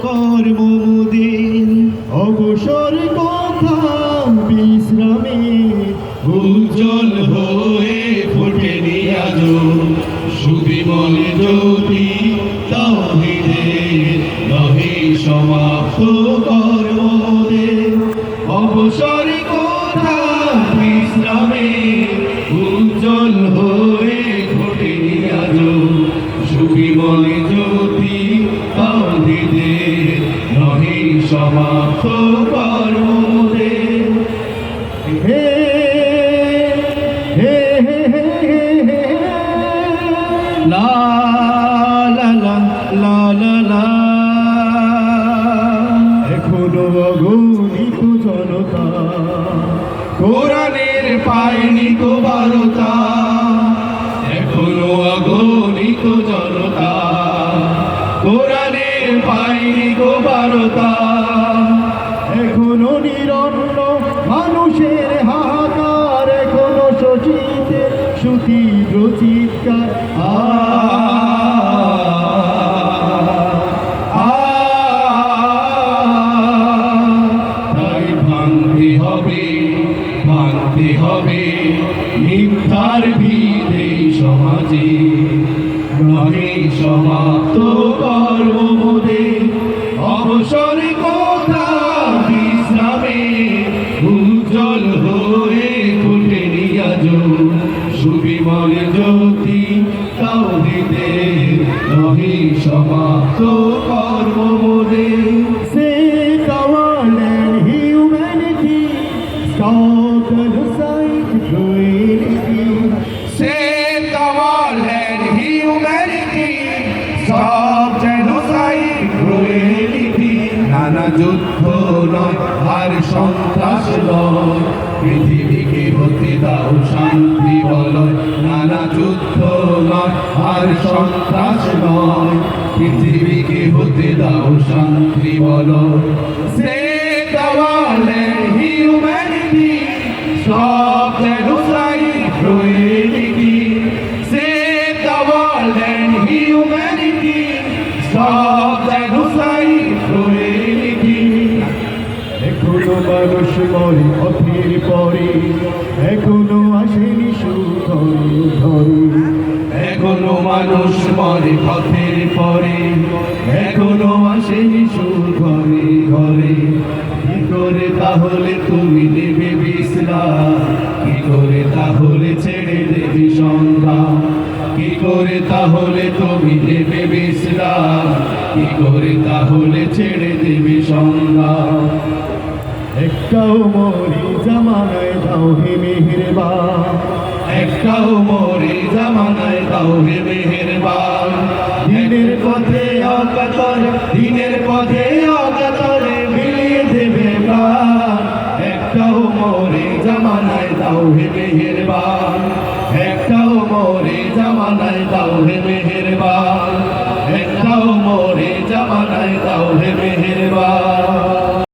কর্মমোদের অবসর কথা বিশ্রামে উজ্জ্বল হয়ে ফোটেনি আজো সুবিমল জ্যোতি তাওহীদের নহে সমাপ্ত কর্মমোদের অবসর কথা বিশ্রামে উজ্জ্বল হয়ে ফোটেনি আজো সুবিমল জ্যোতি তাওহীদের নহে সমাপ্ত কর্মমোদের হে হে হে হে হে লা লা লা লা লা লা এখনো অগণিত জনতা কোরআনের পায়নি তো বারতা এখনো অগণিত জনতা কোরআনের পায়নি তো বারতা এখনো নিরন্ন মানুষের হাহাকার এখনো শোষিতের সুতীব্র চিৎকার তাই ভাঙতে হবে মিথ্যার ভিড়ে সমাজে নহে সমাপ্ত কর্মমোদের অবসর কথা বিশ্রামে উজ্জ্বল হয়ে ফোটেনি আজো সুবিমল জ্যোতি তাওহীদের নহে সমাপ্ত কর্মমোদের Save the world and humanity, stop genocide, cruelty. Save the world and humanity, stop genocide, cruelty. নানা যুদ্ধ নয় আর সন্ত্রাস নয় পৃথিবীকে হতে দাও শান্তি বলয় নানা যুদ্ধ নয় আর সন্ত্রাস নয় পৃথিবীকে হতে দাও শান্তি বলয় Save the world and humanity, stop genocide, cruelty. Save the world and humanity, stop genocide, cruelty. এখনো মানুষ মরে পথের পরে এখনো আসেনি সুখ ঘরে এখনো মানুষ মরে পথের পরে এখনো আসেনি সুখ ঘরে ঘরে কি করে তাহলে তুমি নেবে বিশ্রাম কি করে তাহলে ছেড়ে দেবে সংগ্রাম কি করে তাহলে তুমি নেবে বিশ্রাম কি করে তাহলে ছেড়ে দেবে সংগ্রাম একটাও মরে জামানায় দাও হে মেহেরবান একটাও মরে জামানায় দাও হে মেহেরবান দিনের পথে অকাতরে মিলিয়ে দেবে প্রাণ একটাও মরে জামানায় দাও হে মেহেরবান একটাও মরে জামানায় দাও হে মেহেরবান একটাও মরে জামানায় দাও হে মেহেরবান